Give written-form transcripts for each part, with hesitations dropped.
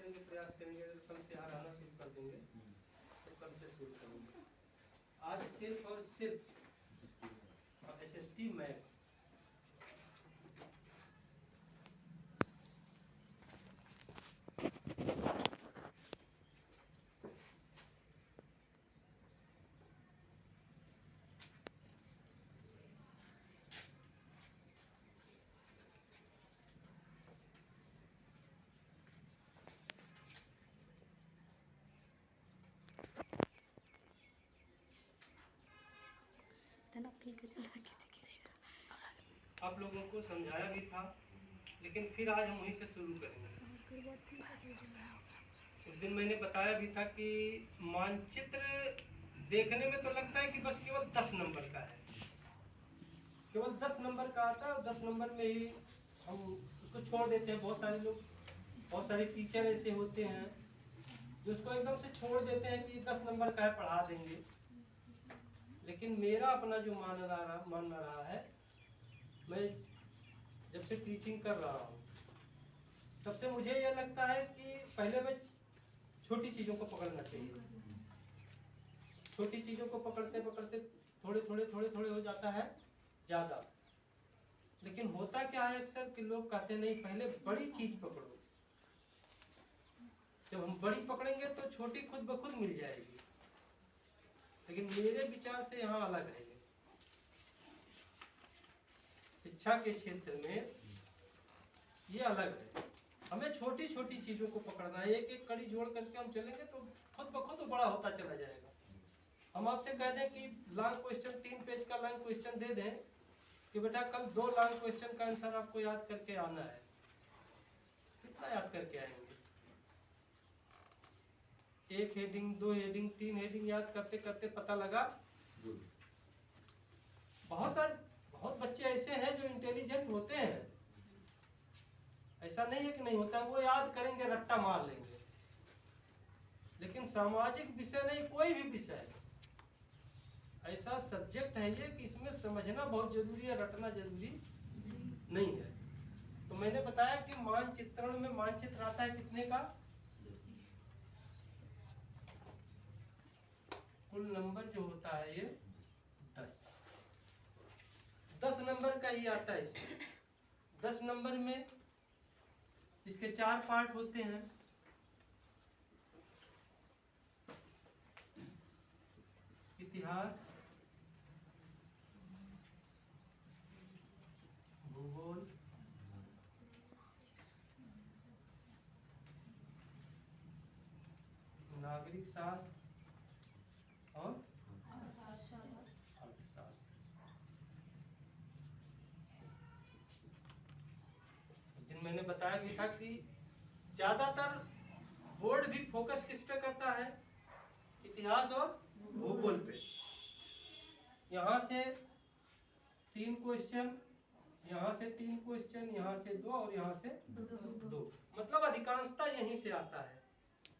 करेंगे, प्रयास करेंगे, अगर कल से यहाँ आना शुरू कर देंगे तो कल से शुरू करेंगे। आज सिर्फ और सिर्फ SST मैप आप लोगों को समझाया भी था, लेकिन फिर आज हम वहीं से शुरू करेंगे। उस दिन मैंने बताया भी था कि मानचित्र देखने में तो लगता है कि बस केवल 10 नंबर का है, केवल 10 नंबर का आता है और 10 नंबर में ही हम उसको छोड़ देते हैं। बहुत सारे लोग, बहुत सारे टीचर ऐसे होते हैं जो उसको एकदम से छोड़ देते हैं कि 10 नंबर का है, पढ़ा देंगे। लेकिन मेरा अपना जो मानना रहा है, मैं जब से टीचिंग कर रहा हूँ तब से मुझे यह लगता है कि पहले मैं छोटी चीज़ों को पकड़ना चाहिए। छोटी चीज़ों को पकड़ते पकड़ते थोड़े थोड़े थोड़े थोड़े हो जाता है ज़्यादा। लेकिन होता क्या है अक्सर कि लोग कहते नहीं, पहले बड़ी चीज़ पकड़ो। जब हम बड़ी पकड़ेंगे तो छोटी खुद ब खुद मिल जाएगी। लेकिन मेरे विचार से यहाँ अलग है। शिक्षा के क्षेत्र में ये अलग है। हमें छोटी छोटी चीज़ों को पकड़ना है। एक एक कड़ी जोड़ करके हम चलेंगे तो खुद ब खुद बड़ा होता चला जाएगा। हम आपसे कह दें कि लॉन्ग क्वेश्चन, 3 पेज का लॉन्ग क्वेश्चन दे दें कि बेटा कल 2 लॉन्ग क्वेश्चन का आंसर आपको याद करके आना है, कितना याद करके आएंगे? 1 हेडिंग, 2 हेडिंग, 3 हेडिंग याद करते करते पता लगा। बहुत बच्चे ऐसे हैं जो इंटेलिजेंट होते हैं, ऐसा नहीं है कि नहीं होता, वो याद करेंगे, रट्टा मार लेंगे। लेकिन सामाजिक विषय नहीं, कोई भी विषय ऐसा सब्जेक्ट है ये कि इसमें समझना बहुत जरूरी है, रटना जरूरी नहीं है। तो मैंने बताया कि मानचित्रण में मानचित्र आता है कितने का? कुल नंबर जो होता है ये 10 नंबर का ही आता है इसमें। 10 नंबर में इसके 4 पार्ट होते हैं। इतिहास, भूगोल, नागरिक शास्त्र और अर्थशास्त्र। उस दिन मैंने बताया भी था कि ज्यादातर बोर्ड भी फोकस किस पे करता है? इतिहास और भूगोल पे। यहाँ से 3 क्वेश्चन, यहाँ से 3 क्वेश्चन, यहाँ से 2 और यहाँ से 2, मतलब अधिकांशता यहीं से आता है।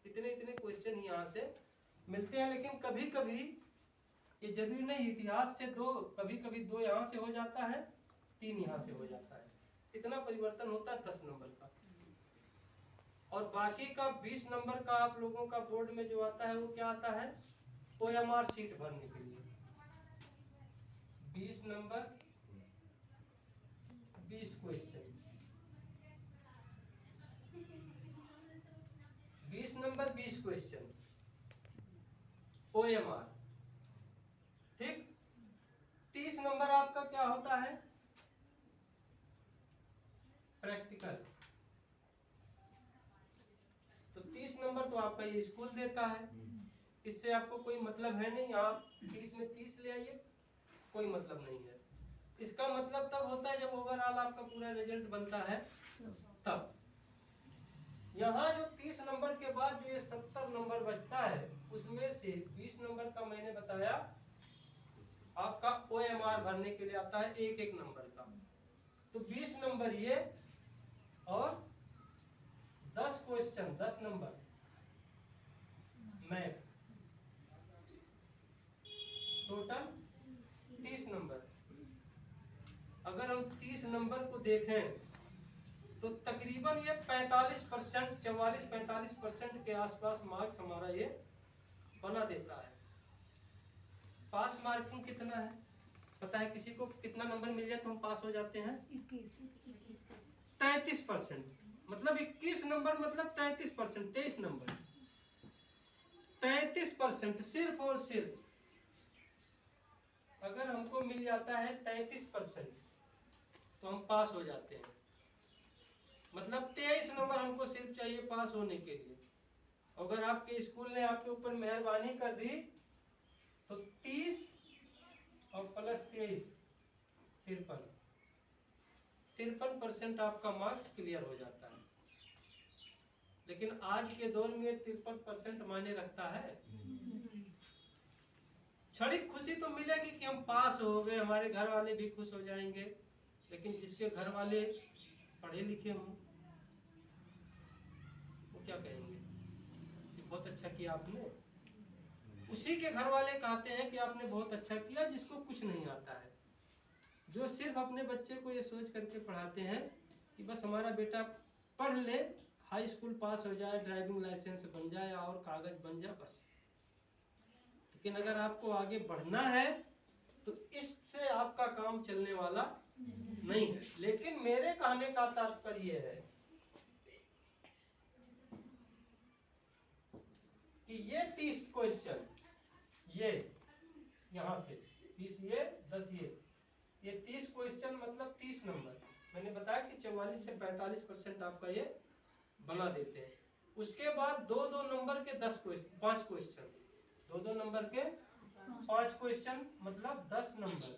इतने इतने क्वेश्चन यहाँ से मिलते हैं। लेकिन कभी कभी ये जरूरी नहीं, इतिहास से 2, कभी कभी 2 यहाँ से हो जाता है, 3 यहाँ से हो जाता है। इतना परिवर्तन होता है 10 नंबर का। और बाकी का 20 नंबर का आप लोगों का बोर्ड में जो आता है वो क्या आता है? OMR सीट भरने के लिए 20 number 20 question, 20 number 20 question OMR। ठीक, 30 नंबर आपका क्या होता है? प्रैक्टिकल। तो 30 नंबर तो आपका ये स्कूल देता है, इससे आपको कोई मतलब है नहीं। आप 30 में 30 ले आइए, कोई मतलब नहीं है। इसका मतलब तब होता है जब ओवरऑल आपका पूरा रिजल्ट बनता है तब। यहाँ जो 30 नंबर के बाद जो ये 70 नंबर बचता है, उसमें से 20 नंबर का मैंने बताया आपका OMR भरने के लिए आता है, एक एक नंबर का। तो 20 नंबर ये और 10 question, 10 number math, total 30 number. अगर हम 30 नंबर को देखें तो तकरीबन ये 45%, 44-45% के आसपास मार्क्स हमारा ये बना देता है। पास मार्किंग कितना है पता है किसी को? कितना नंबर मिल जाए तो हम पास हो जाते हैं? 33%। मतलब 21 नंबर मतलब 33%, 23 नंबर, 33% सिर्फ और सिर्फ अगर हमको मिल जाता है 33% तो हम पास हो जाते हैं। मतलब 23 नंबर हमको सिर्फ चाहिए पास होने के लिए। अगर आपके स्कूल ने आपके ऊपर मेहरबानी कर दी तो 30 और प्लस 23 53% आपका मार्क्स क्लियर हो जाता है। लेकिन आज के दौर में 53% मायने रखता है? क्षणिक खुशी तो मिलेगी कि हम पास हो गए, हमारे घर वाले भी खुश हो जाएंगे, लेकिन जिसके घर वाले पढ़े लिखे हों वो क्या कहेंगे कि बहुत अच्छा किया आपने। उसी के घर वाले कहते हैं कि आपने बहुत अच्छा किया जिसको कुछ नहीं आता है, जो सिर्फ अपने बच्चे को ये सोच करके पढ़ाते हैं कि बस हमारा बेटा पढ़ ले, हाई स्कूल पास हो जाए, ड्राइविंग लाइसेंस बन जाए और कागज बन जाए बस। लेकिन अगर आपको आगे बढ़ना है तो इससे आपका काम चलने वाला नहीं है। लेकिन मेरे कहने का तात्पर्य है कि ये 30 क्वेश्चन, ये यहां से 30, ये 10, ये 30 क्वेश्चन मतलब 30 नंबर। मैंने बताया कि 44 से 45% आपका ये बना देते हैं। उसके बाद 2-2 नंबर के 5 क्वेश्चन, 2-2 नंबर के 5 क्वेश्चन मतलब 10 नंबर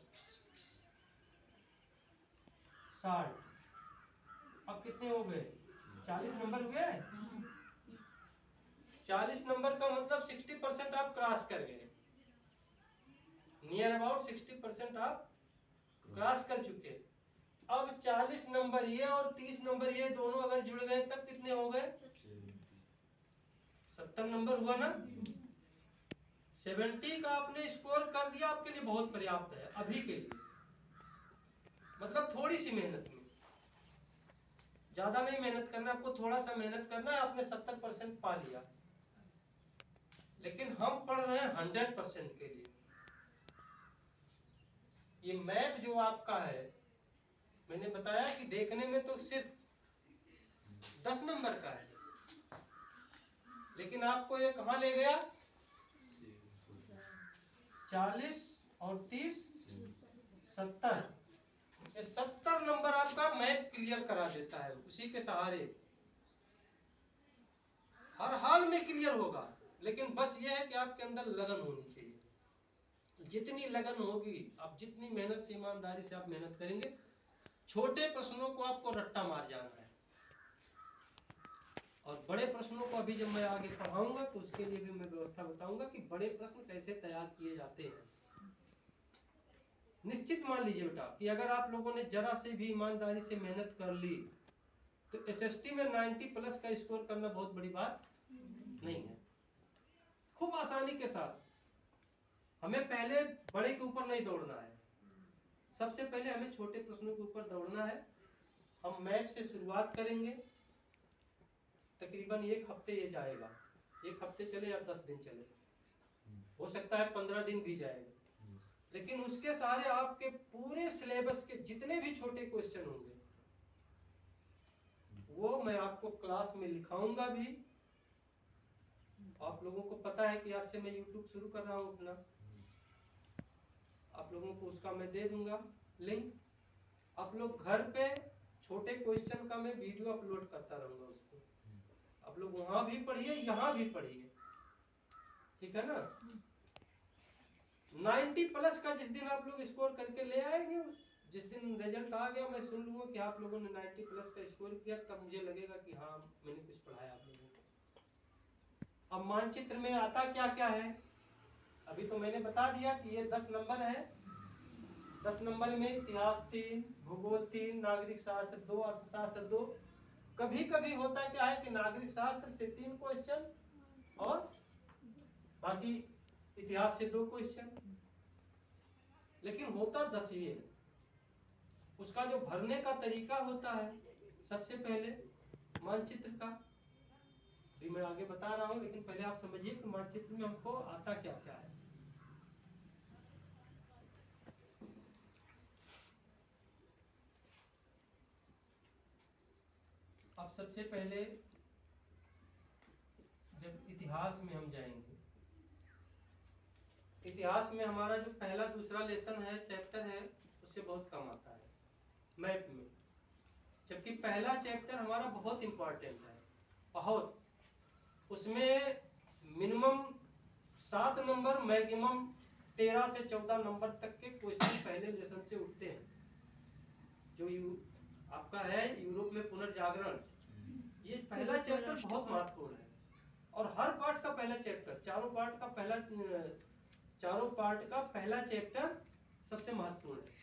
60। अब कितने हो गए? 40 नंबर हुए। 40 नंबर का मतलब 60% आप क्रॉस कर गए, नियर अबाउट 60% आप क्रॉस कर चुके। अब 40 नंबर ये और 30 नंबर ये दोनों अगर जुड़ गए तब कितने हो गए? 70 नंबर हुआ ना। 70 का आपने स्कोर कर दिया, आपके लिए बहुत पर्याप्त है अभी के लिए। मतलब थोड़ी सी मेहनत में, ज्यादा नहीं मेहनत करना, आपको थोड़ा सा मेहनत करना है, आपने 70% पा लिया। लेकिन हम पढ़ रहे हैं 100% के लिए। ये मैप जो आपका है, मैंने बताया कि देखने में तो सिर्फ 10 नंबर का है, लेकिन आपको ये कहां ले गया? 40 और 30 70। ये 70 नंबर आपका मैप क्लियर करा देता है। उसी के सहारे हर हाल में क्लियर होगा। लेकिन बस ये है कि आपके अंदर लगन होनी चाहिए। जितनी लगन होगी, आप जितनी मेहनत से, ईमानदारी से आप मेहनत करेंगे, छोटे प्रश्नों को आपको रट्टा मार जाना है। और बड़े प्रश्नों को अभी जब मैं आगे पढ़ाऊंगा तो उसके लिए भी मैं व्यवस्था बताऊंगा कि बड़े प्रश्न कैसे तैयार किए जाते हैं। निश्चित मान लीजिए बेटा कि अगर आप लोगों ने जरा से भी ईमानदारी से मेहनत कर ली तो एसएसटी में 90+ का स्कोर करना बहुत बड़ी बात नहीं है। खूब आसानी के साथ। हमें पहले बड़े के ऊपर नहीं दौड़ना है, सबसे पहले हमें छोटे प्रश्नों के ऊपर दौड़ना है। हम मैथ से शुरुआत करेंगे, तकरीबन 1 हफ्ते ये जाएगा। 1 हफ्ते चले या 10 दिन चले, हो सकता है 15 दिन भी जाएगा। लेकिन उसके सहारे आपके पूरे सिलेबस के जितने भी छोटे क्वेश्चन होंगे वो मैं आपको क्लास में लिखाऊंगा भी। आप लोगों को पता है कि आज से मैं YouTube शुरू कर रहा हूं अपना, आप लोगों को उसका मैं दे दूंगा लिंक। आप लोग घर पे छोटे क्वेश्चन का मैं वीडियो अपलोड करता रहूंगा उसको, आप लोग वहां भी पढ़िए, यहाँ भी पढ़िए, ठीक है ना। 90+ का जिस दिन आप लोग स्कोर करके ले आएंगे, जिस दिन रिजल्ट आ गया, मैं सुन लूंगा कि आप लोगों ने 90+ का स्कोर किया, तब मुझे लगेगा कि हाँ मैंने कुछ पढ़ाया आप लोगों को। अब मानचित्र में आता क्या क्या है, अभी तो मैंने बता दिया कि ये 10 नंबर है। 10 नंबर में इतिहास 3, भूगोल 3, नागरिक शास्त्र 2, अर्थशास्त्र 2। कभी कभी होता क्या है कि नागरिक शास्त्र से 3 क्वेश्चन और बाकी इतिहास से 2 क्वेश्चन, लेकिन होता 10 ही है। उसका जो भरने का तरीका होता है सबसे पहले मानचित्र का भी मैं आगे बता रहा हूँ, लेकिन पहले आप समझिए कि मानचित्र में हमको आता क्या क्या है। अब सबसे पहले जब इतिहास में हम जाएंगे, इतिहास में हमारा जो पहला दूसरा लेसन है, चैप्टर है, उससे बहुत कम आता है मैप में, जबकि पहला चैप्टर हमारा बहुत इंपॉर्टेंट है, बहुत। उसमें मिनिमम 7 नंबर, मैक्सिमम 13 से 14 नंबर तक के क्वेश्चन पहले लेसन से उठते हैं। जो आपका है यूरोप में पुनर्जागरण, ये पहला चैप्टर बहुत महत्वपूर्ण है। और हर पार्ट का पहला चैप्टर, चारों पार्ट का पहला चैप्टर सबसे महत्वपूर्ण है।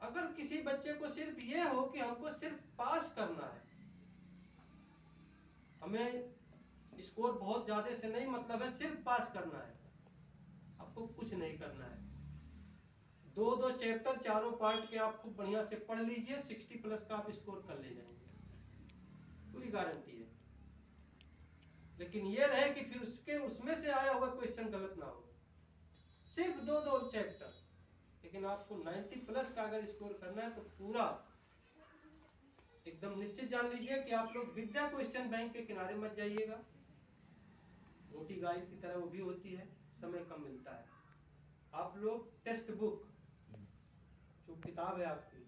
अगर किसी बच्चे को सिर्फ ये हो कि हमको सिर्फ पास करना है, हमें स्कोर बहुत ज्यादा से नहीं मतलब है, सिर्फ पास करना है, आपको कुछ नहीं करना है। 2-2 चैप्टर चारों पार्ट के आप खूब बढ़िया से पढ़ लीजिए, 60 प्लस का आप स्कोर कर ले जाएंगे, पूरी गारंटी है। लेकिन ये रहे कि फिर उसमें से आया हुआ क्वेश्चन गलत ना हो। सिर्फ 2-2 चैप्टर, लेकिन आपको 90 प्लस का अगर स्कोर करना है तो पूरा एकदम निश्चित जान लीजिए कि आप लोग विद्या क्वेश्चन बैंक के किनारे मत जाइएगा। मोटी गाइड की तरह वो भी होती है, समय कम मिलता है। आप लोग टेक्स्ट बुक, जो किताब है आपकी,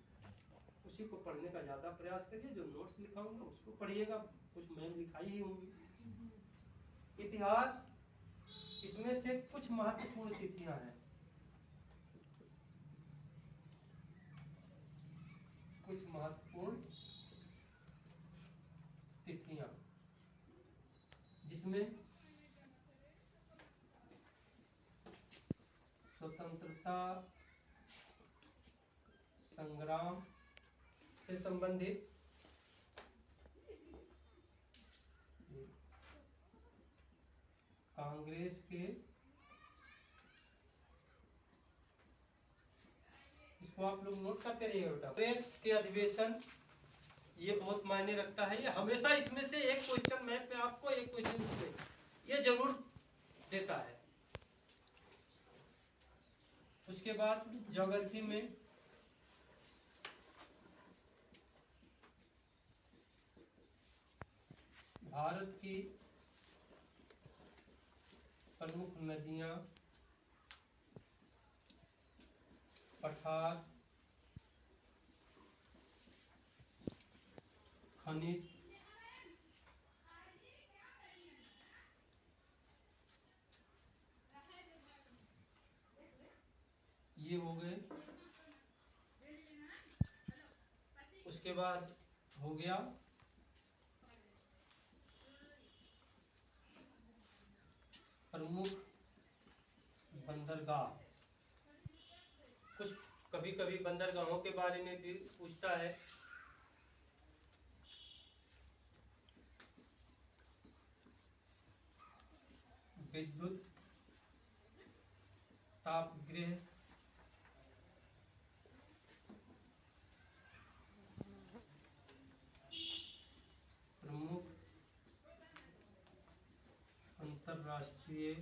उसी को पढ़ने का ज्यादा प्रयास करिए। जो नोट्स लिखा होगा उसको पढ़िएगा, कुछ मैम लिखाई ही होंगी। इतिहास, इसमें से कुछ महत्वपूर्ण तिथियां हैं, कुछ महत्वपूर्ण तिथियां, जिसमें स्वतंत्रता संग्राम से संबंधित कांग्रेस के, इसको आप लोग नोट करते रहिएगा बेटा, कांग्रेस के अधिवेशन, ये बहुत मायने रखता है। ये हमेशा इसमें से एक क्वेश्चन मैथ में आपको, एक क्वेश्चन इसमें ये जरूर देता है। उसके बाद ज्योग्राफी में भारत की प्रमुख नदियां, पठार, खनिज, ये हो गए। उसके बाद हो गया प्रमुख बंदरगाह, कुछ कभी कभी बंदरगाहों के बारे में भी पूछता है। विद्युत तापगृह, प्रमुख अंतरराष्ट्रीय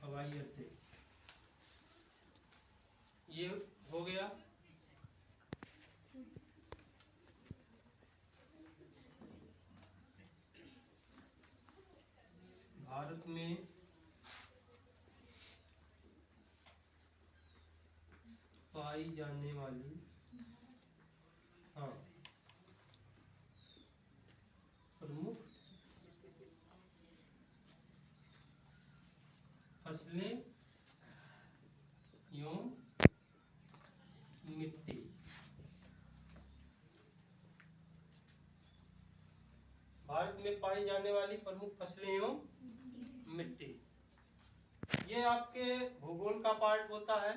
हवाई अड्डे, ये हो गया। भारत में पाई जाने वाली, हाँ, प्रमुख फसलें एवं मिट्टी, भारत में पाई जाने वाली प्रमुख फसलें एवं मिट्टी, ये आपके भूगोल का पार्ट होता है।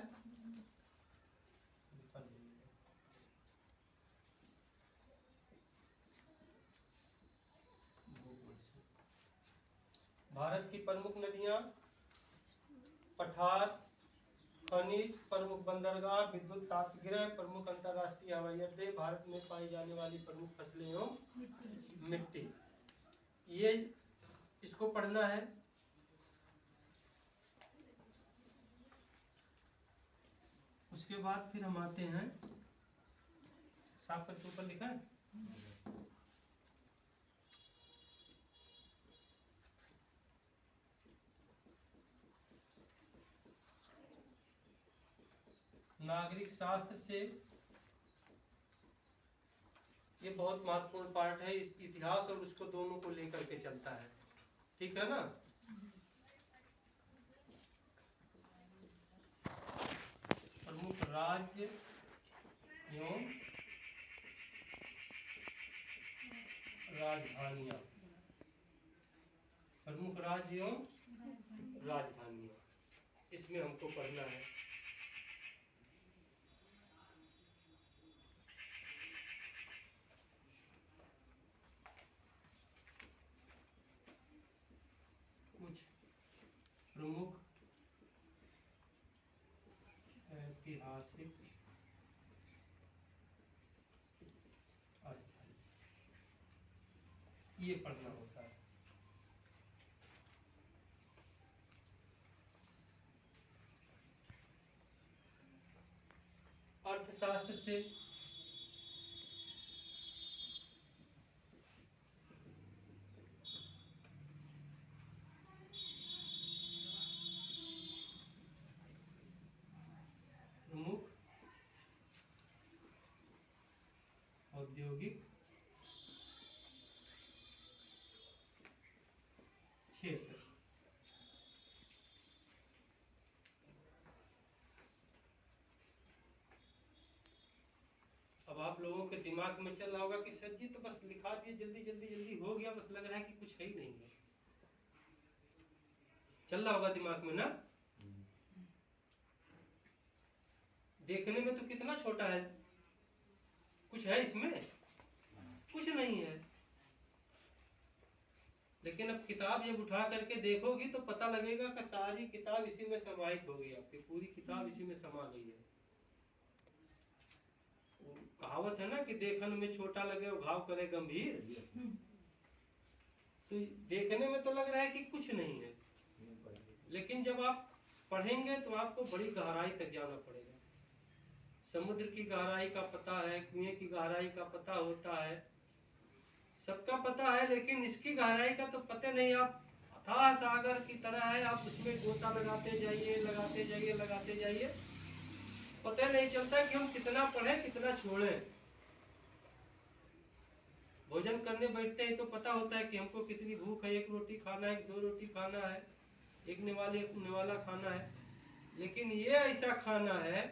भारत की प्रमुख नदियां, पठार, खनिज, प्रमुख बंदरगाह, विद्युत तापगृह, प्रमुख अंतर्राष्ट्रीय हवाई अड्डे, भारत में पाई जाने वाली प्रमुख फसलें एवं मिट्टी। ये इसको पढ़ना है। उसके बाद फिर हम आते हैं, साफ करके ऊपर लिखा है, नागरिक शास्त्र से। ये बहुत महत्वपूर्ण पार्ट है, इस इतिहास और उसको दोनों को लेकर के चलता है, ठीक है ना। प्रमुख राज्य एवं राजधानियां, प्रमुख राज्य एवं राजधानियां, इसमें हमको पढ़ना है। कुछ प्रमुख ऐतिहासिक स्थल, ये पढ़ना होता है। अर्थशास्त्र से प्रमुख औद्योगिक क्षेत्र। अब आप लोगों के दिमाग में चल रहा होगा कि सर जी तो बस लिखा दिए, जल्दी जल्दी जल्दी हो गया, बस लग रहा है कि कुछ है ही नहीं है। चल रहा होगा दिमाग में ना। देखने में तो कितना छोटा है, कुछ है इसमें, कुछ नहीं है। लेकिन अब किताब जब उठा करके देखोगी तो पता लगेगा कि सारी किताब इसी में समाहित होगी, आपकी पूरी किताब इसी में समा गई है। कहावत है ना कि देखने में छोटा लगे वो घाव करे गंभीर। तो देखने में तो लग रहा है कि कुछ नहीं है, लेकिन जब आप पढ़ेंगे तो आपको बड़ी गहराई तक जाना पड़ेगा। समुद्र की गहराई का पता है, कुएं की गहराई का पता होता है, सबका पता है, लेकिन इसकी गहराई का तो पता नहीं। आप अथाह सागर की तरह है, आप उसमें गोता लगाते जाइए, लगाते जाइए, लगाते जाइए, पता नहीं चलता कि हम कितना पढ़े कितना छोड़े। भोजन करने बैठते हैं तो पता होता है कि हमको कितनी भूख है, 1 रोटी खाना है, 2 रोटी खाना है, एक निवाला खाना है। लेकिन ये ऐसा खाना है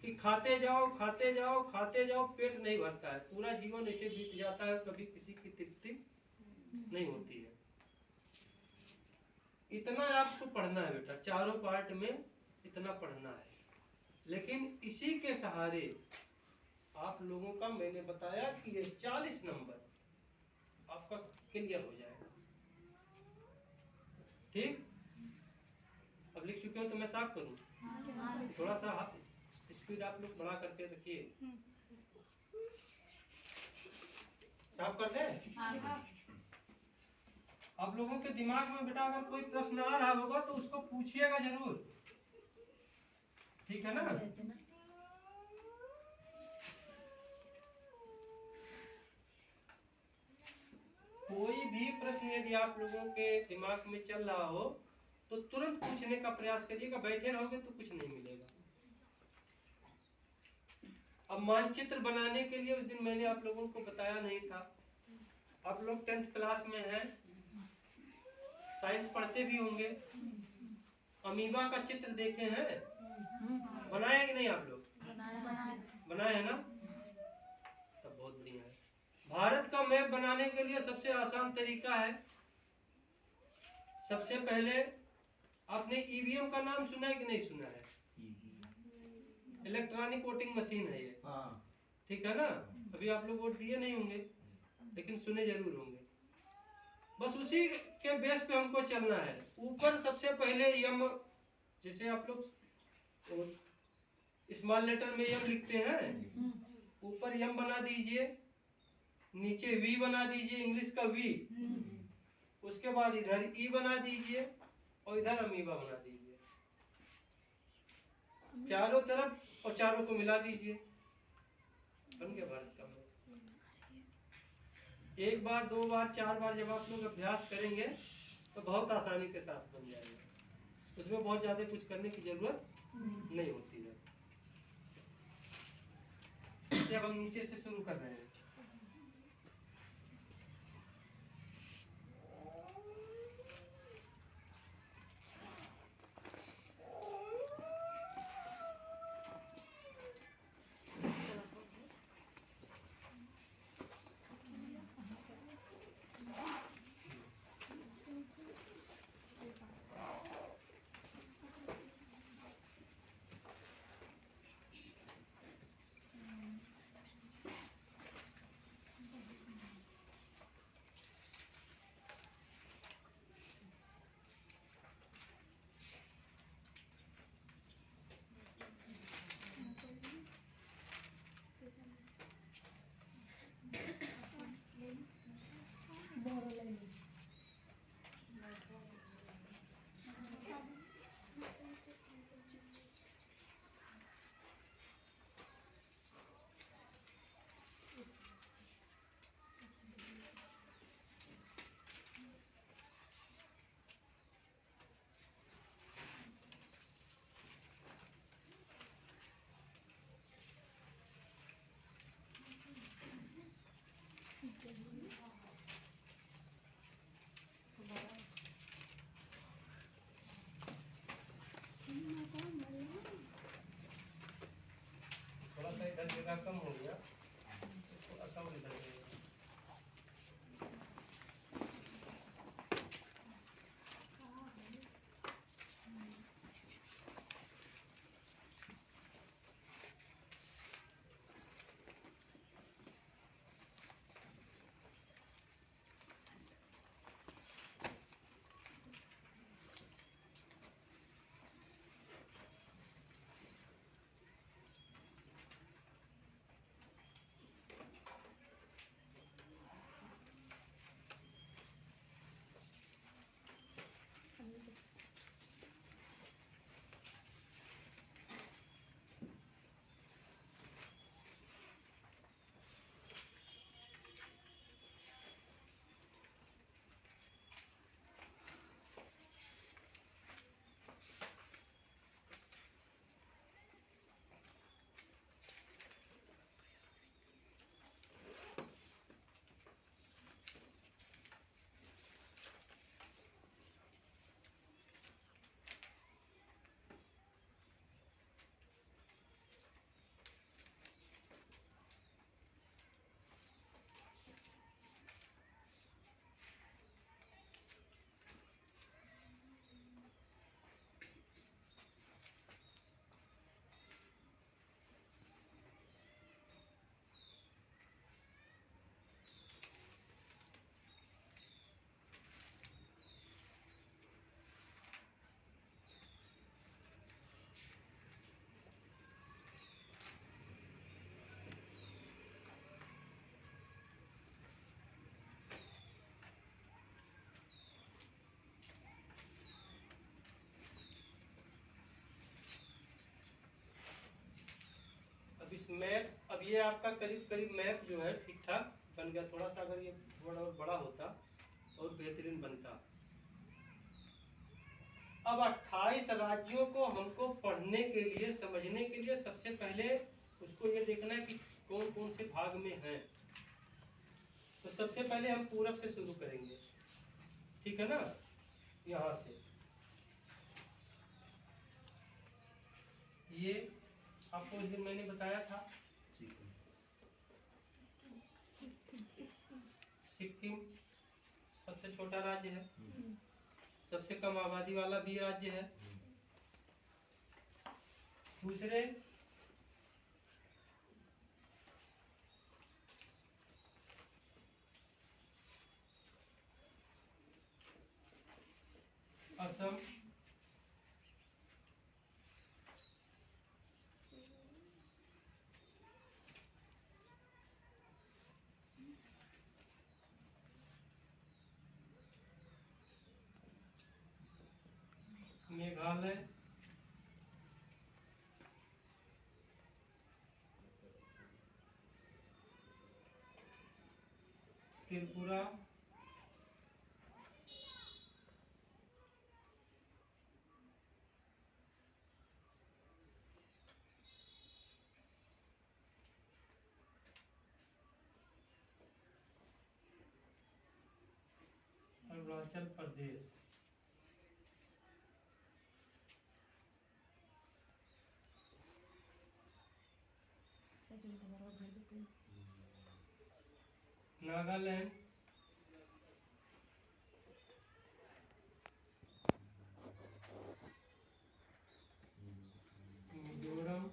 कि खाते जाओ खाते जाओ खाते जाओ, पेट नहीं भरता है, पूरा जीवन ऐसे बीत जाता है, कभी किसी की तृप्ति नहीं होती है। इतना आपको पढ़ना है बेटा, चारों पार्ट में इतना पढ़ना है। लेकिन इसी के सहारे आप लोगों का, मैंने बताया कि ये 40 नंबर आपका क्लियर हो जाएगा। ठीक, अब लिख चुके हो तो मैं साफ करूं? थोड़ा सा हाथ स्पीड आप लोग बढ़ा करके रखिए। साफ कर दें? आप लोगों के दिमाग में बेटा अगर कोई प्रश्न आ रहा होगा तो उसको पूछिएगा जरूर, ठीक है ना। कोई भी प्रश्न यदि आप लोगों के दिमाग में चल रहा हो तो तुरंत पूछने का प्रयास करिएगा, बैठे रहोगे तो कुछ नहीं मिलेगा। अब मानचित्र बनाने के लिए उस दिन मैंने आप लोगों को बताया नहीं था। आप लोग 10th क्लास में हैं, साइंस पढ़ते भी होंगे, अमीबा का चित्र देखे हैं, बनाए कि नहीं आप लोग? बनाए है ना, तब बहुत बढ़िया है। भारत का मैप बनाने के लिए सबसे आसान तरीका है, सबसे पहले आपने ईवीएम का नाम सुना है कि नहीं सुना है? इलेक्ट्रॉनिक वोटिंग मशीन है ये, ठीक है ना। अभी आप लोग वोट दिए नहीं होंगे, लेकिन सुने जरूर होंगे। बस उसी के बेस पे हमको चलना है। ऊपर सबसे पहले यम, जैसे आप लोग स्मॉल लेटर में यम लिखते हैं, ऊपर यम बना दीजिए, नीचे वी बना दीजिए, इंग्लिश का वी, उसके बाद इधर ई बना दीजिए और इधर अमीबा बना दीजिए, चारों तरफ, और चारों को मिला दीजिए, बन गया भारत का मैप। एक बार, दो बार, चार बार जब आप लोग अभ्यास करेंगे तो बहुत आसानी के साथ बन जाएगा, उसमें बहुत ज्यादा कुछ करने की जरूरत नहीं होती है। अब हम नीचे से शुरू कर रहे हैं। थोड़ा सा इधर जगह कम हो गया, थोड़ा सा और इधर जगह। अब इस मैप, अब ये आपका करीब करीब मैप जो है ठीक ठाक बन गया। थोड़ा सा अगर ये थोड़ा और बड़ा होता और बेहतरीन बनता। अब 28 राज्यों को हमको पढ़ने के लिए, समझने के लिए सबसे पहले उसको ये देखना है कि कौन कौन से भाग में हैं। तो सबसे पहले हम पूरब से शुरू करेंगे, ठीक है ना, यहाँ से। ये आपको उस दिन मैंने बताया था, सिक्किम सबसे छोटा राज्य है, सबसे कम आबादी वाला भी राज्य है। दूसरे असम, त्रिपुरा, अरुणाचल प्रदेश, नागालैंड, मिजोरम,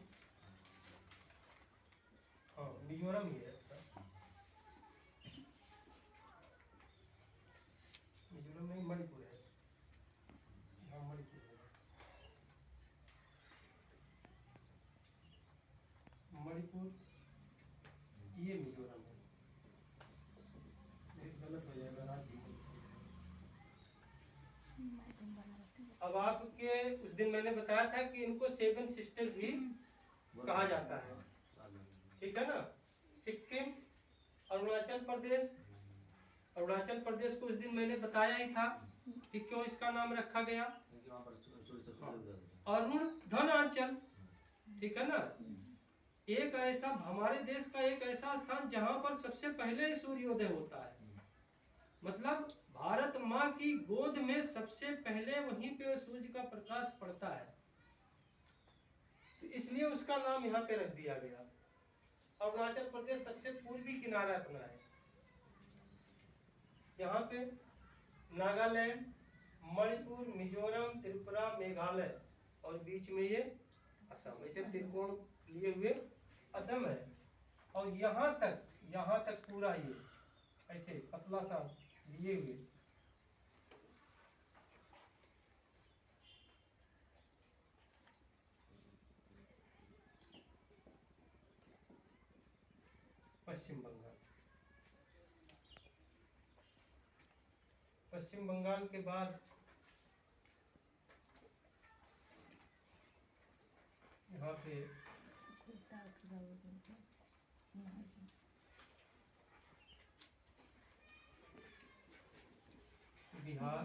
हाँ मिजोरम ही है सर, मिजोरम नहीं मणिपुर है, हाँ मणिपुर है, मणिपुर ये मिजोरम है, ये गलत हो जाएगा राज्य। अब आपके उस दिन मैंने बताया था कि इनको सेवन सिस्टर भी कहा जाता है, ठीक है ना। सिक्किम, अरुणाचल प्रदेश, अरुणाचल प्रदेश को उस दिन मैंने बताया ही था कि क्यों इसका नाम रखा गया, अरुण धनाचल, ठीक है ना। एक ऐसा हमारे देश का एक ऐसा स्थान जहां पर सबसे पहले सूर्योदय होता है, मतलब भारत माँ की गोद में सबसे पहले वहीं पे सूर्य का प्रकाश पड़ता है, तो इसलिए उसका नाम यहाँ पे रख दिया गया। अरुणाचल प्रदेश सबसे पूर्वी किनारा अपना है, यहाँ पे नागालैंड, मणिपुर, मिजोरम, त्रिपुरा, मेघालय और बीच में ये असम, ऐसे त्रिकोण लिए हुए असम है। और यहाँ तक पूरा ये ऐसे पतला सा लिए हुए, पश्चिम बंगाल। पश्चिम बंगाल के बाद यहाँ पे बिहार,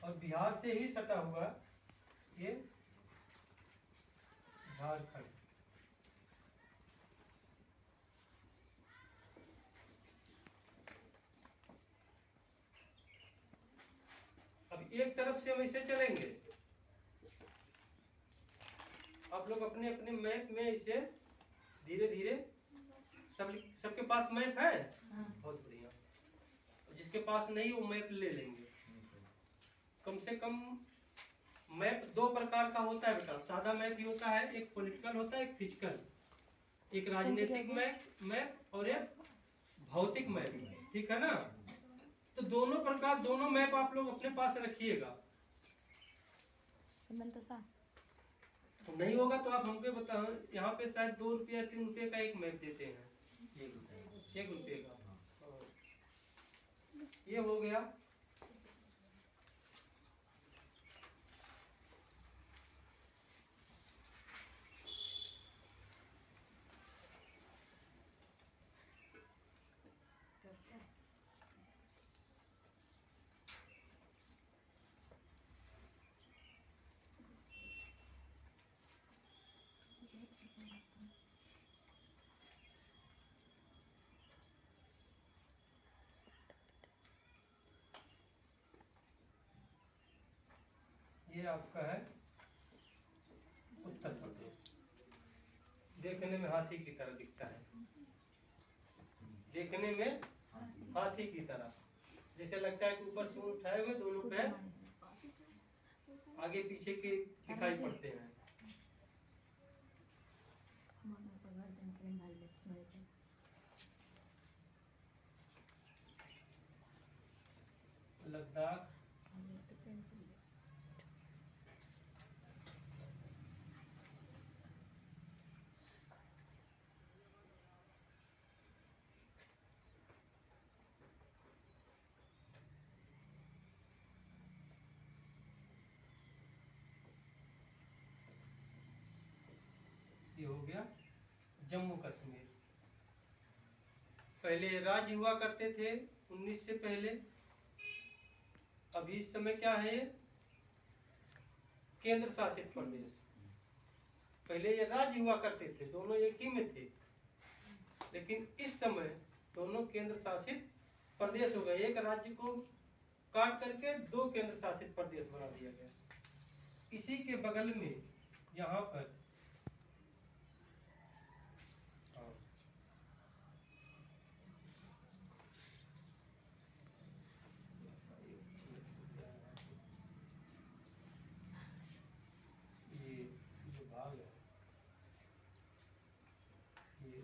और बिहार से ही सटा हुआ ये झारखंड। अब एक तरफ से हम इसे चलेंगे, आप लोग अपने अपने मैप में इसे धीरे धीरे सबके पास मैप है, बहुत बढ़िया। जिसके पास नहीं वो मैप ले लेंगे। कम से कम मैप दो प्रकार का होता है बेटा, सादा मैप ही होता है, एक पॉलिटिकल होता है, एक फिजिकल, एक राजनीतिक मैप और एक भौतिक मैप, ठीक है ना। तो दोनों प्रकार, दोनों मैप आप लोग अपने पास रखिएगा। तो नहीं होगा तो आप हमको बताओ, यहाँ पे शायद 2 रुपया 3 रुपये का एक मैप देते हैं, 1 रुपये का। ये हो गया। ये आपका है उत्तर प्रदेश, देखने में हाथी की तरह दिखता है, देखने में हाथी की तरह, जैसे लगता है कि ऊपर सूंड उठाए हुए दोनों पैर आगे पीछे के दिखाई पड़ते हैं। लद्दाख, ये हो गया जम्मू कश्मीर। पहले राज्य हुआ करते थे 19 से पहले। अभी इस समय क्या है ये? केंद्र शासित प्रदेश। पहले ये राज्य हुआ करते थे, दोनों एक ही में थे, लेकिन इस समय दोनों केंद्र शासित प्रदेश हो गए। एक राज्य को काट करके 2 केंद्र शासित प्रदेश बना दिया गया। इसी के बगल में यहाँ पर ये जो भाग है, ये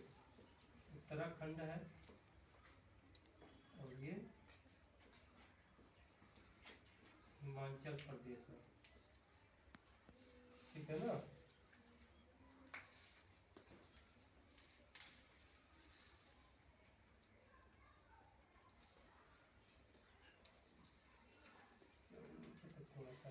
उत्तराखंड है और ये हिमाचल प्रदेश है, ठीक है ना। थोड़ा सा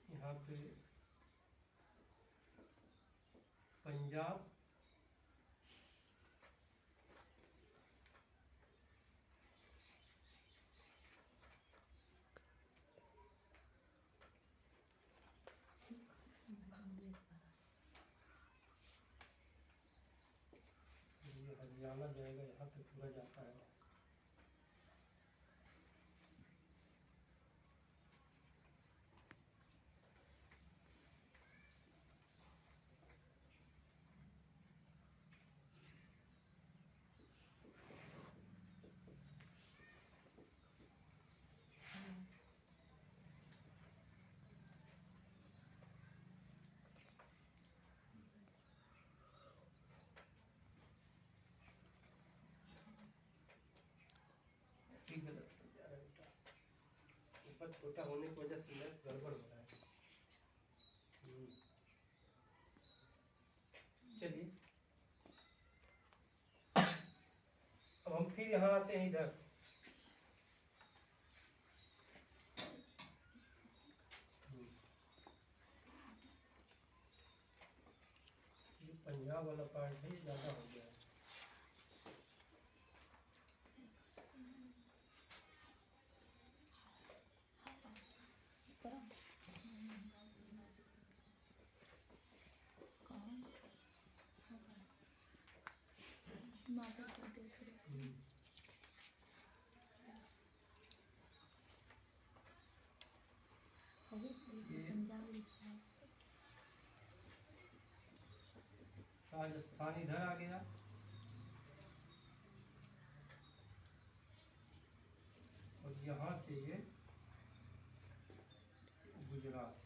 यहाँ पे पंजाब, ये हरियाणा जाएगा, यहाँ तक पूरा जाता है। ठीक है, ऊपर छोटा होने की वजह से गड़बड़ हो रहा है। चलिए अब हम फिर यहाँ आते हैं इधर। ये पंजाब वाला पार्ट है, ये ज़्यादा हो गया है। राजस्थान इधर आ गया और यहाँ से ये गुजरात।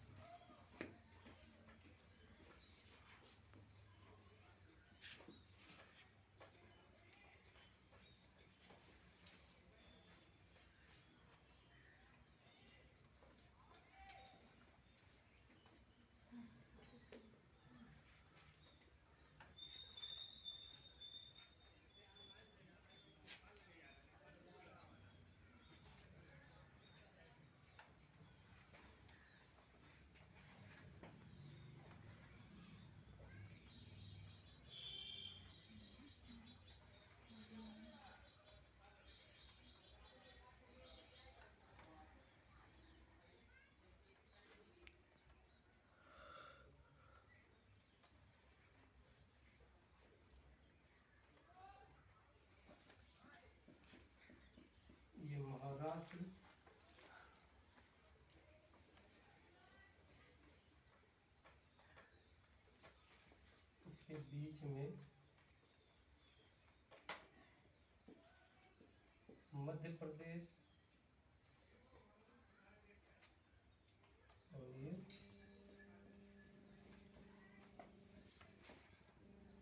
ये महाराष्ट्र, इसके बीच में मध्य प्रदेश और ये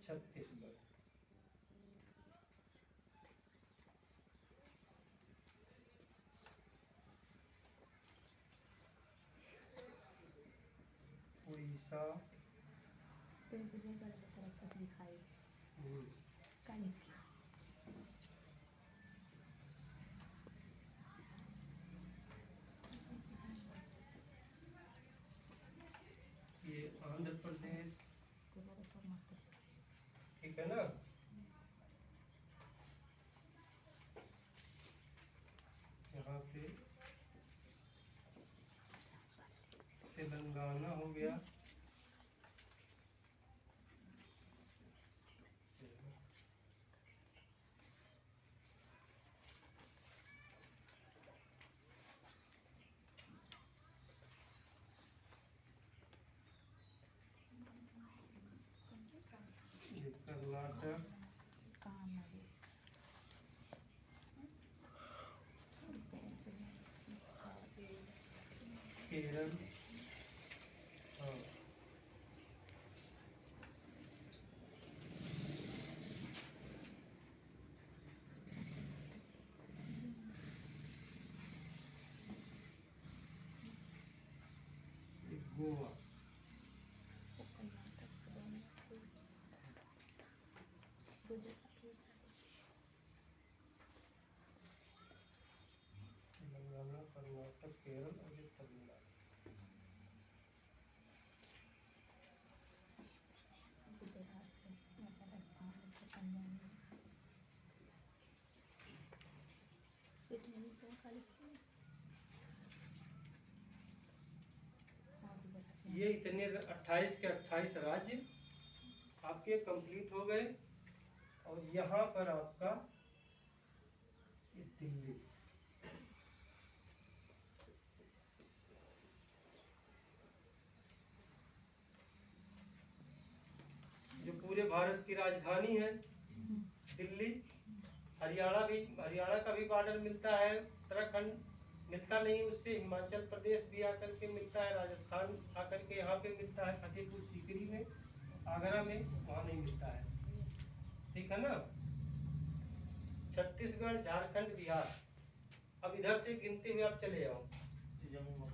छत्तीसगढ़। उड़ीसा, ये आंध्र प्रदेश, ठीक है ना। यहाँ पे तेलंगाना हो गया, ये कर्नाटक, केरल, हाँ, ये गोवा, तेलंगाना, कर्नाटक, केरल और ये तमिलनाडु। ये इतने 28 के 28 राज्य आपके कंप्लीट हो गए। और यहाँ पर आपका ये दिल्ली, जो पूरे भारत की राजधानी है दिल्ली। हरियाणा का भी बॉर्डर मिलता है, उत्तराखंड मिलता नहीं, उससे हिमाचल प्रदेश भी आकर के मिलता है, राजस्थान आकर के यहाँ पे मिलता है, फतेहपुर सीकरी में, आगरा में वहाँ नहीं मिलता है, ठीक है ना। छत्तीसगढ़, झारखंड, बिहार। अब इधर से गिनते हुए आप चले जाओ। नहीं, जम्मू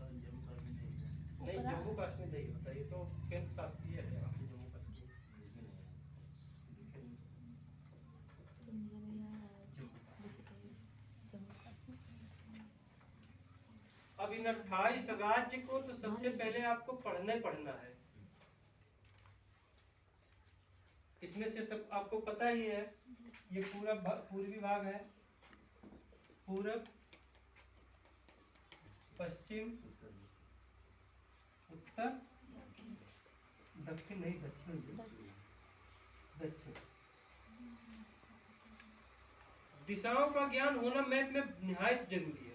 कश्मीर नहीं होता, ये तो केंद्र शासित है यहाँ पे जम्मू कश्मीर। अब इन 28 राज्य को तो सबसे पहले आपको पढ़ना है। इसमें से सब आपको पता ही है, ये पूरा पूर्वी भाग है, पूरब, पश्चिम, उत्तर, दक्षिण नहीं, दक्षिण। दिशाओं का ज्ञान होना मैप में निहायत जरूरी है।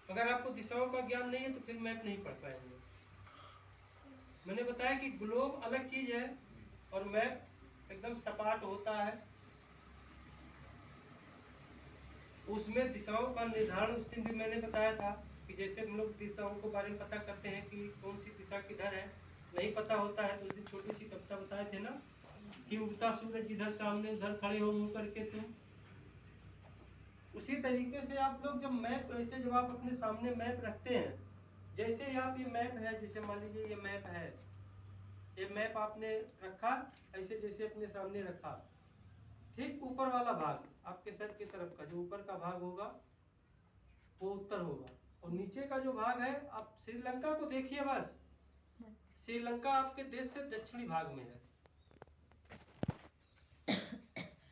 अगर आपको दिशाओं का ज्ञान नहीं है तो फिर मैप नहीं पढ़ पाएंगे। मैंने बताया कि ग्लोब अलग चीज है और मैप एकदम सपाट होता है। उसमें दिशाओं का निर्धारण उस दिन भी मैंने बताया था कि जैसे हम लोग दिशाओं के बारे में पता करते हैं कि कौन सी दिशा किधर है, नहीं पता होता है तो उस दिन छोटी सी कविता बताए थे ना कि उगता सूरज जिधर सामने उधर खड़े हो मुंह करके तुम। उसी तरीके से आप लोग जब मैप ऐसे जब आप अपने सामने मैप रखते हैं, जैसे ही आप ये मैप है, जैसे मान लीजिए ये मैप है, ये मैप आपने रखा ऐसे जैसे अपने सामने रखा, ठीक ऊपर वाला भाग आपके सर की तरफ का जो ऊपर का भाग होगा वो उत्तर होगा, और नीचे का जो भाग है आप श्रीलंका को देखिए बस। श्रीलंका आपके देश से दक्षिणी भाग में है।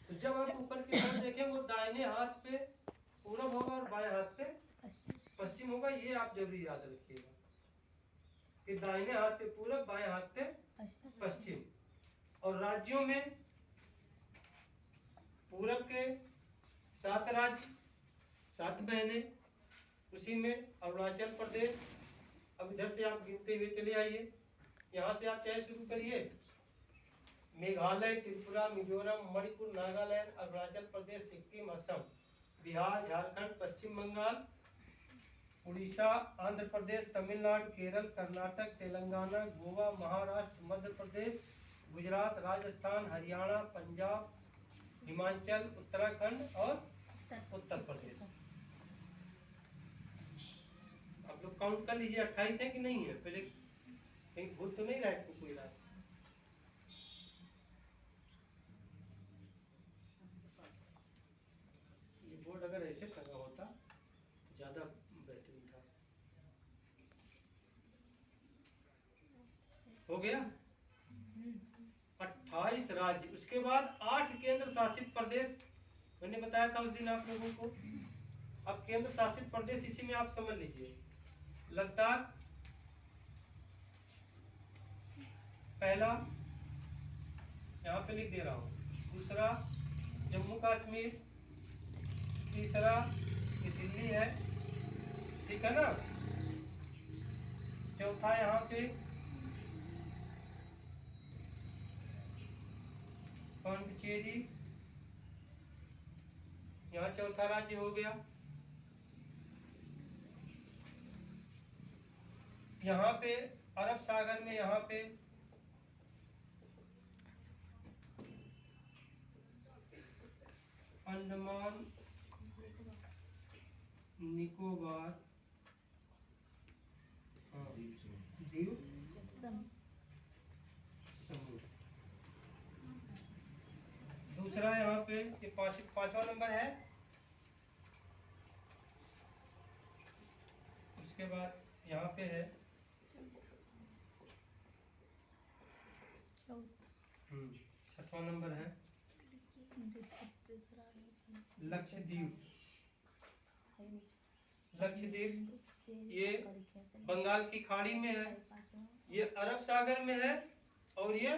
तो जब आप ऊपर की तरफ देखेंगे वो दाहिने हाथ पे पूरब होगा और बाएं हाथ पे पश्चिम होगा। ये आप जरूर याद रखिएगा कि दाहिने हाथ पे पूरब, बाएं हाथ पे पश्चिम। और राज्यों में पूरब के 7 राज्य, 7 महीने, उसी में अरुणाचल प्रदेश। अब इधर से आप गिनते हुए चले आइए, यहाँ से आप चाहे शुरू करिए, मेघालय, त्रिपुरा, मिजोरम, मणिपुर, नागालैंड, अरुणाचल प्रदेश, सिक्किम, असम, बिहार, झारखंड, पश्चिम बंगाल, उड़ीसा, आंध्र प्रदेश, तमिलनाडु, केरल, कर्नाटक, तेलंगाना, गोवा, महाराष्ट्र, मध्य प्रदेश, गुजरात, राजस्थान, हरियाणा, पंजाब, हिमाचल, उत्तराखंड और उत्तर प्रदेश। आप लोग काउंट कर लीजिए 28 है कि नहीं है, पहले कहीं भूल तो नहीं रहा है कोई रात। हो गया 28 राज्य। उसके बाद 8 केंद्र शासित प्रदेश, मैंने बताया था उस दिन आप लोगों को। अब केंद्र शासित प्रदेश इसी में आप समझ लीजिए, लद्दाख पहला, यहाँ पे लिख दे रहा हूँ, दूसरा जम्मू कश्मीर, तीसरा ये दिल्ली है, ठीक है ना, चौथा यहाँ पे पांडिचेरी, यहाँ चौथा राज्य हो गया। यहाँ पे अरब सागर में यहाँ पे अंडमान निकोबार द्वीप समूह। दूसरा यहाँ पे ये पांचवा नंबर है। उसके बाद यहाँ पे है छठवां नंबर है लक्षद्वीप। लक्षद्वीप ये बंगाल की खाड़ी में है, ये अरब सागर में है और ये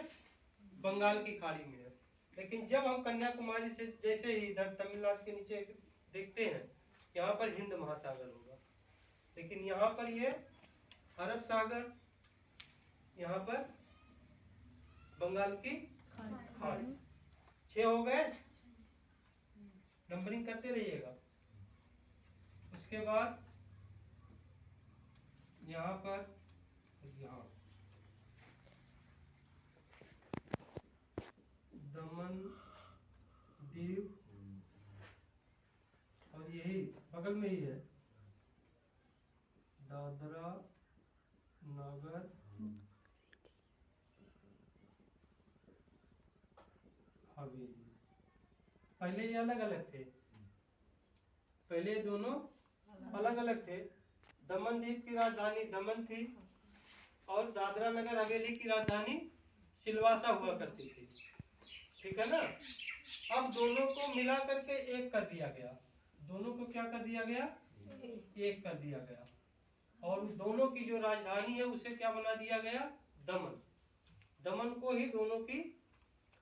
बंगाल की खाड़ी में है। लेकिन जब हम कन्याकुमारी से जैसे ही इधर तमिलनाडु के नीचे देखते हैं, यहाँ पर हिंद महासागर होगा, लेकिन यहाँ पर ये अरब सागर, यहाँ पर बंगाल की खाड़ी। 6 हो गए, नंबरिंग करते रहिएगा। उसके बाद यहाँ पर यहाँ दमन दीव और यही बगल में ही है दादरा नगर हवेली। पहले ये अलग अलग थे, पहले दोनों अलग अलग थे। दमन द्वीप की राजधानी दमन थी और दादरा नगर हवेली की राजधानी सिलवासा हुआ करती थी, ठीक है ना। अब दोनों को मिला करके एक कर दिया गया। दोनों को क्या कर दिया गया? एक कर दिया गया। और दोनों की जो राजधानी है उसे क्या बना दिया गया? दमन। दमन को ही दोनों की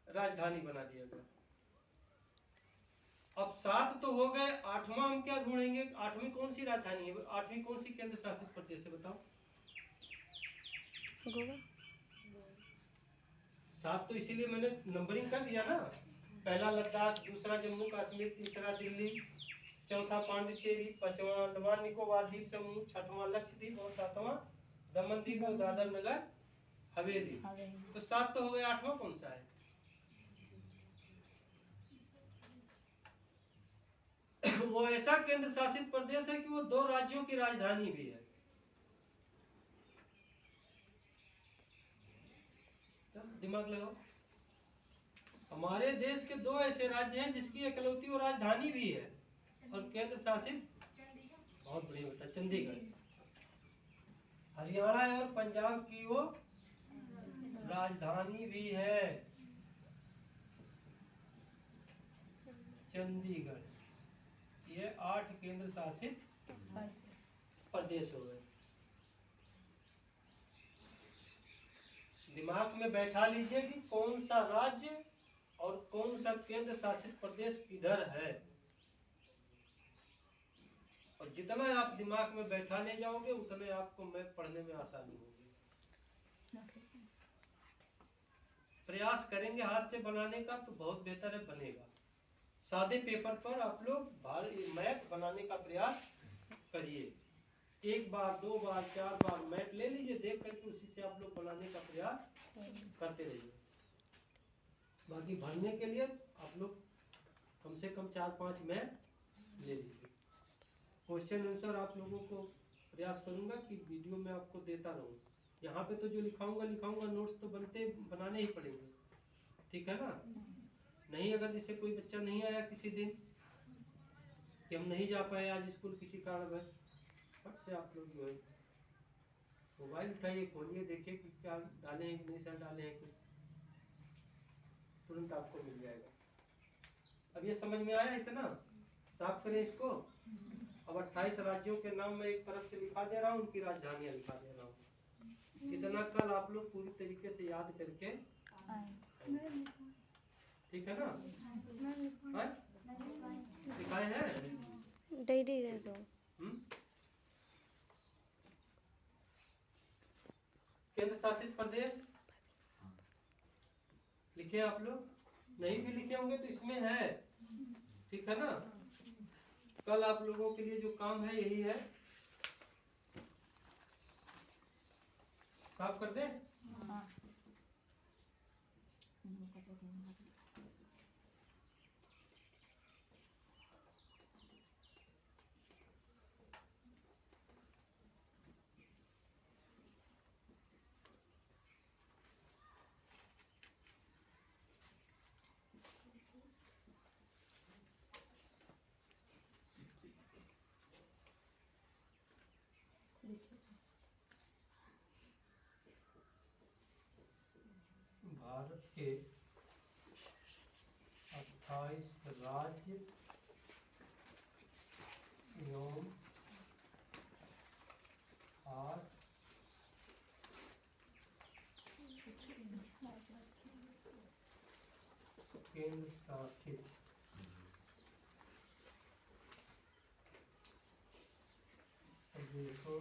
राजधानी बना दिया गया। अब 7 तो हो गए, 8वां हम क्या ढूंढेंगे? 8वीं कौन सी राजधानी है? 8वीं कौन सी केंद्र शासित प्रदेश है बताओ? गोवा। 7 तो इसीलिए मैंने नंबरिंग कर दिया ना। पहला लद्दाख, दूसरा जम्मू कश्मीर, तीसरा दिल्ली, चौथा पांडिचेरी, पांचवा अंडमान निकोबार द्वीप समूह, छठवां लक्षद्वीप और सातवां दमन द्वीप और दादर नगर हवेली। तो 7 तो हो गए, 8वां कौन सा है? वो ऐसा केंद्र शासित प्रदेश है कि वो 2 राज्यों की राजधानी भी है। दिमाग लगाओ। हमारे देश के 2 ऐसे राज्य हैं जिसकी इकलौती वो राजधानी भी है और केंद्र शासित, बहुत बढ़िया बेटा, चंडीगढ़। हरियाणा और पंजाब की वो राजधानी भी है चंडीगढ़। ये 8 केंद्र शासित प्रदेश हो गए। दिमाग में बैठा लीजिए कि कौन सा राज्य और कौन सा केंद्र शासित प्रदेश किधर है, और जितना आप दिमाग में बैठा ले जाओगे उतने आपको मैप पढ़ने में आसानी होगी। प्रयास करेंगे हाथ से बनाने का तो बहुत बेहतर है, बनेगा। सादे पेपर पर आप लोग मैप बनाने का प्रयास करिए। 1 बार 2 बार 4 बार मैप ले लीजिए, देख करके उसी से आप लोग बनाने का प्रयास करते रहिए। बाकी भरने के लिए आप लोग कम से कम 4-5 मैप ले लीजिए। क्वेश्चन आंसर आप लोगों को प्रयास करूंगा कि वीडियो में आपको देता रहूं। यहाँ पे तो जो लिखाऊंगा नोट्स तो बनाने ही पड़ेंगे, ठीक है ना। नहीं, अगर जैसे कोई बच्चा नहीं आया किसी दिन कि हम नहीं जा पाए आज स्कूल किसी कारणवश, फट से आप लोग जो है मोबाइल उठाइए, खोलिए, देखिए कि क्या डाले हैं कि नहीं सर डाले हैं, कुछ तुरंत आपको मिल जाएगा। अब ये समझ में आया इतना? साफ करें इसको। अब 28 राज्यों के नाम मैं एक तरफ से लिखा दे रहा हूँ, उनकी राजधानियां लिखा दे रहा हूँ। इतना कल आप लोग पूरी तरीके से याद करके, ठीक है ना? सिखाए हैं? डेडी दे दो। केंद्र शासित प्रदेश लिखे आप लोग? नहीं भी लिखे होंगे तो इसमें है, ठीक है ना? कल आप लोगों के लिए जो काम है यही है। साफ कर दे। भारत के 28 राज्य एवं 8 केंद्र शासित प्रदेशों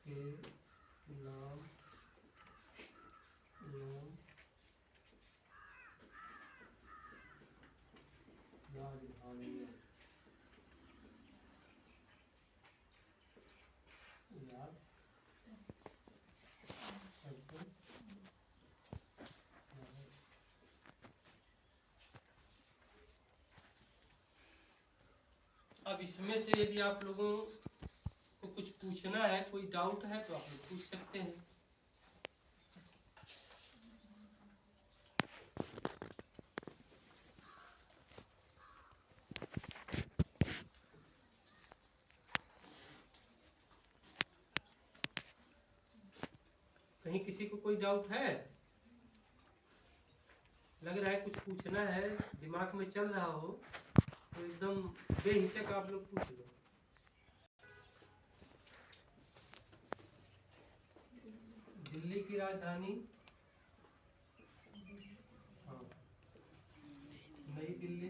के नाम एवं राजधानियां याद करके अब इसमें से यदि आप लोगों को कुछ पूछना है, कोई डाउट है तो आप लोग पूछ सकते हैं। कहीं किसी को कोई डाउट है? लग रहा है कुछ पूछना है, दिमाग में चल रहा हो तो एकदम बेहिचक आप लोग पूछ लो। दिल्ली की राजधानी? हाँ, नई दिल्ली।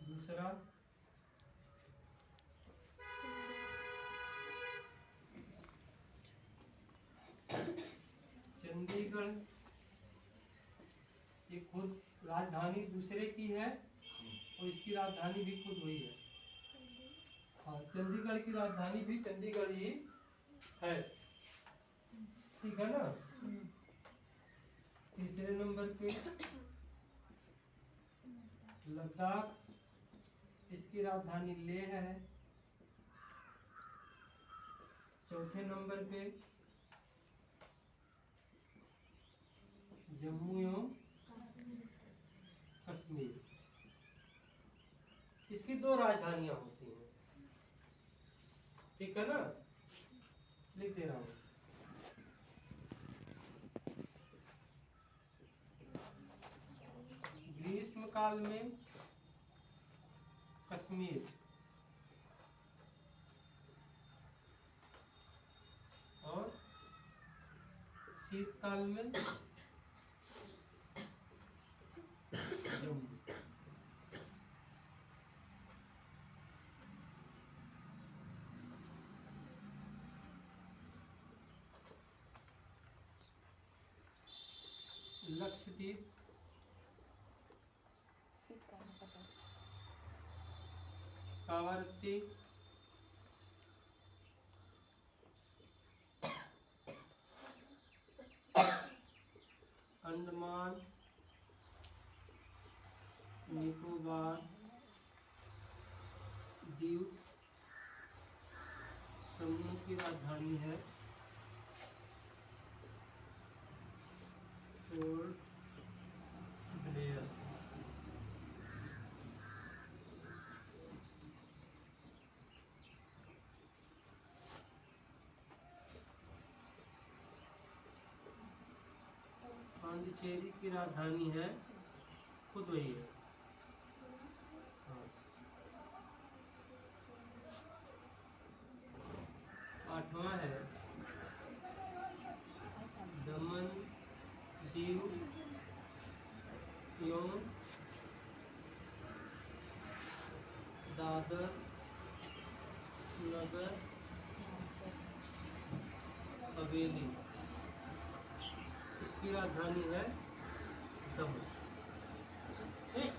दूसरा चंडीगढ़। ये खुद राजधानी दूसरे की है और इसकी राजधानी भी खुद हुई है। हाँ, चंडीगढ़ की राजधानी भी चंडीगढ़ ही है, ठीक है ना? तीसरे नंबर पे लद्दाख, इसकी राजधानी लेह है। चौथे नंबर पे जम्मू एवं कश्मीर, इसकी 2 राजधानियां होती हैं, ठीक है ना? लिख दे रहा हूं। ग्रीष्म काल में कश्मीर और शीतकाल में जम्मू। लक्षद्वीप, कावारत्ती, अंडमान निकोबार द्वीप समूह की राजधानी है पोर्ट ब्लेयर। ब्लेयर। पांडिचेरी की राजधानी है, खुद वही है। हाँ। 8वां है दमन दीव एवं दादर नगर हवेली, इसकी राजधानी है दमन। ठीक।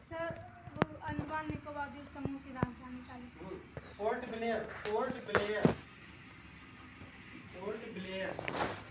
सर वो अंडमान निकोबार द्वीप समूह की राजधानी का है। Port Blair, port Blair, port Blair.